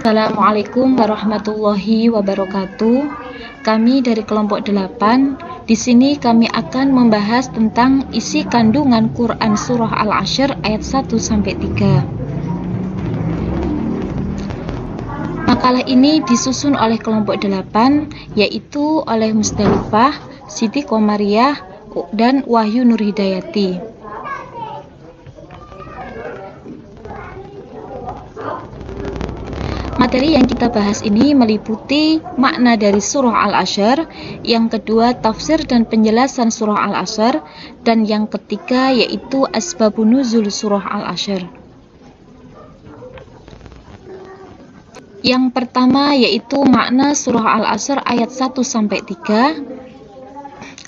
Assalamualaikum warahmatullahi wabarakatuh. Kami dari kelompok 8. Di sini kami akan membahas tentang isi kandungan Quran Surah Al-Ashr ayat 1 sampai 3. Makalah ini disusun oleh kelompok 8, yaitu oleh Musdalifah, Siti Komariah, dan Wahyu Nur Hidayati. Materi yang kita bahas ini meliputi makna dari surah Al-Ashr, yang kedua tafsir dan penjelasan surah Al-Ashr, dan yang ketiga yaitu asbabun nuzul surah Al-Ashr. Yang pertama yaitu makna surah Al-Ashr ayat 1 sampai 3.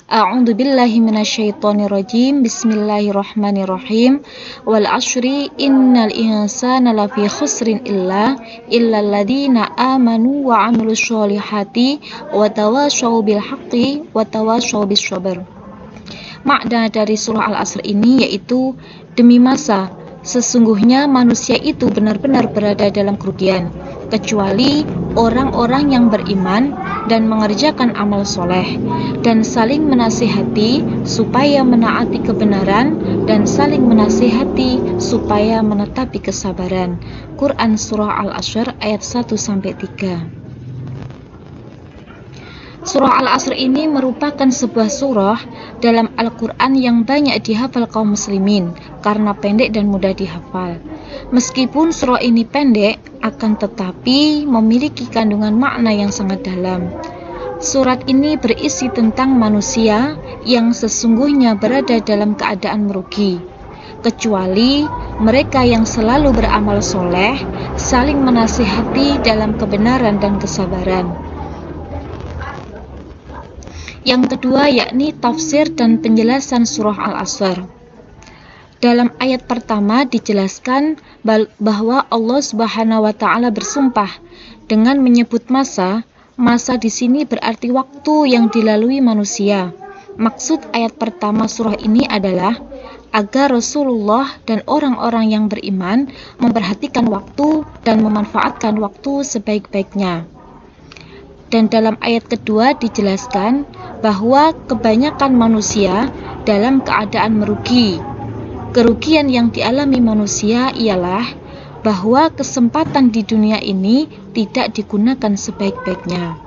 A'udzu billahi minasyaitonir rajim. Bismillahirrahmanirrahim. Wal 'ashri innal insana lafi khusrin illa alladziina aamanu wa 'amilus sholihati wa tawashaw bil haqqi wa tawashaw bis sabr. Makna dari surah Al-Asr ini yaitu demi masa, sesungguhnya manusia itu benar-benar berada dalam kerugian, kecuali orang-orang yang beriman dan mengerjakan amal soleh, dan saling menasihati supaya menaati kebenaran, dan saling menasihati supaya menetapi kesabaran. Quran Surah Al-Ashr ayat 1-3. Surah Al-Asr ini merupakan sebuah surah dalam Al-Quran yang banyak dihafal kaum muslimin karena pendek dan mudah dihafal. Meskipun surah ini pendek, akan tetapi memiliki kandungan makna yang sangat dalam. Surat ini berisi tentang manusia yang sesungguhnya berada dalam keadaan merugi, kecuali mereka yang selalu beramal soleh, saling menasihati dalam kebenaran dan kesabaran. Yang kedua yakni tafsir dan penjelasan surah Al-Asr. Dalam ayat pertama dijelaskan bahwa Allah Subhanahu wa taala bersumpah dengan menyebut masa di sini berarti waktu yang dilalui manusia. Maksud ayat pertama surah ini adalah agar Rasulullah dan orang-orang yang beriman memperhatikan waktu dan memanfaatkan waktu sebaik-baiknya. Dan dalam ayat kedua dijelaskan bahwa kebanyakan manusia dalam keadaan merugi. Kerugian yang dialami manusia ialah bahwa kesempatan di dunia ini tidak digunakan sebaik-baiknya.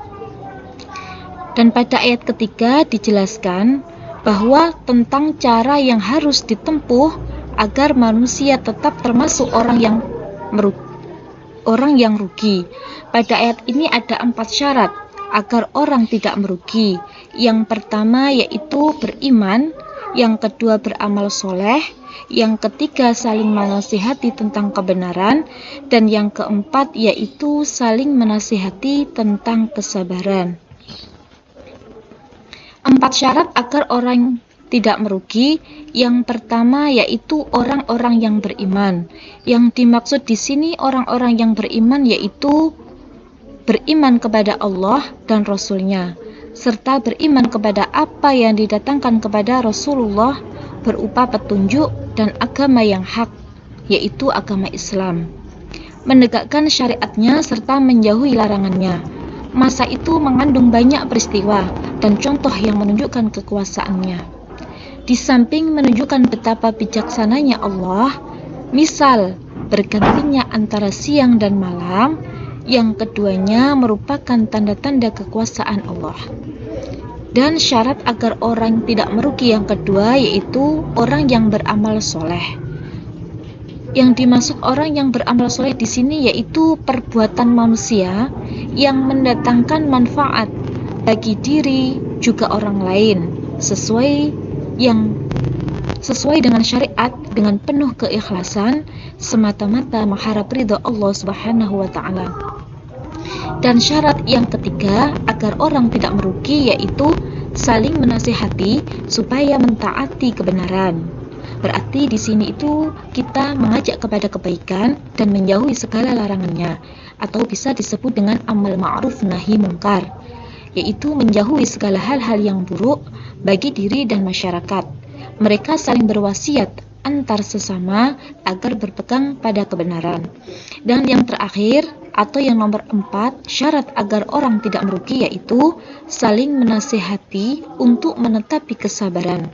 Dan pada ayat ketiga dijelaskan bahwa tentang cara yang harus ditempuh agar manusia tetap termasuk orang yang rugi. Pada ayat ini ada 4 syarat agar orang tidak merugi. Yang pertama yaitu beriman, yang kedua beramal soleh, yang ketiga saling menasihati tentang kebenaran, dan yang keempat yaitu saling menasihati tentang kesabaran. 4 syarat agar orang tidak merugi. Yang pertama yaitu orang-orang yang beriman. Yang dimaksud di sini orang-orang yang beriman yaitu beriman kepada Allah dan Rasul-Nya, serta beriman kepada apa yang didatangkan kepada Rasulullah berupa petunjuk dan agama yang hak, yaitu agama Islam, menegakkan syariatnya serta menjauhi larangannya. Masa itu mengandung banyak peristiwa dan contoh yang menunjukkan kekuasaannya. Di samping menunjukkan betapa bijaksananya Allah, misal bergantinya antara siang dan malam, yang keduanya merupakan tanda-tanda kekuasaan Allah. Dan syarat agar orang tidak merugi yang kedua yaitu orang yang beramal soleh. Yang dimaksud orang yang beramal soleh di sini yaitu perbuatan manusia yang mendatangkan manfaat bagi diri juga orang lain sesuai dengan syariat dengan penuh keikhlasan semata-mata mengharap ridha Allah Subhanahu wa taala. Dan syarat yang ketiga agar orang tidak merugi yaitu saling menasihati supaya mentaati kebenaran. Berarti di sini itu kita mengajak kepada kebaikan dan menjauhi segala larangannya, atau bisa disebut dengan amal ma'ruf nahi mungkar, yaitu menjauhi segala hal-hal yang buruk bagi diri dan masyarakat. Mereka saling berwasiat antar sesama agar berpegang pada kebenaran. Dan yang terakhir atau yang nomor 4, syarat agar orang tidak merugi yaitu saling menasihati untuk menetapi kesabaran,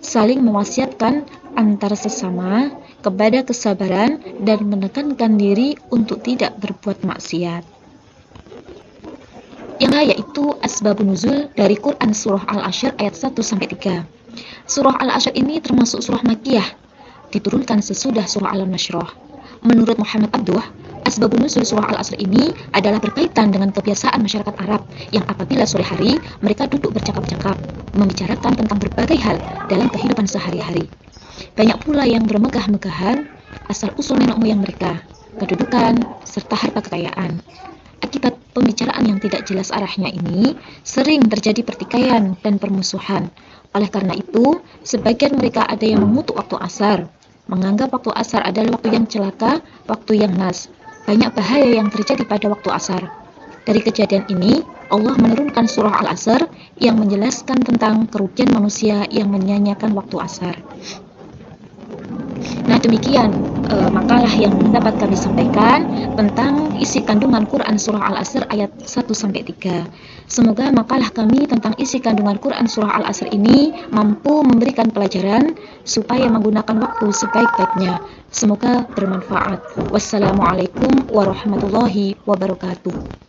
saling mewasiatkan antar sesama kepada kesabaran dan menekankan diri untuk tidak berbuat maksiat. Yang yaitu asbabun nuzul dari Quran surah Al-Ashr ayat 1-3. Surah Al-Ashr ini termasuk surah Makkiyah, diturunkan sesudah surah Al-Nashrah. Menurut Muhammad Abduh, asbabun nuzul surah Al-Asr ini adalah berkaitan dengan kebiasaan masyarakat Arab yang apabila sore hari mereka duduk bercakap-cakap, membicarakan tentang berbagai hal dalam kehidupan sehari-hari. Banyak pula yang bermegah-megahan asal-usul nenek moyang mereka, kedudukan, serta harta kekayaan. Akibat pembicaraan yang tidak jelas arahnya ini, sering terjadi pertikaian dan permusuhan. Oleh karena itu, sebagian mereka ada yang mengutuk waktu asar, menganggap waktu asar adalah waktu yang celaka, waktu yang nas. Banyak bahaya yang terjadi pada waktu asar. Dari kejadian ini, Allah menurunkan surah Al-Asr yang menjelaskan tentang kerugian manusia yang menyia-nyiakan waktu asar. Nah, demikian makalah yang dapat kami sampaikan tentang isi kandungan Quran Surah Al-Asr ayat 1-3. Semoga makalah kami tentang isi kandungan Quran Surah Al-Asr ini mampu memberikan pelajaran supaya menggunakan waktu sebaik-baiknya. Semoga bermanfaat. Wassalamualaikum warahmatullahi wabarakatuh.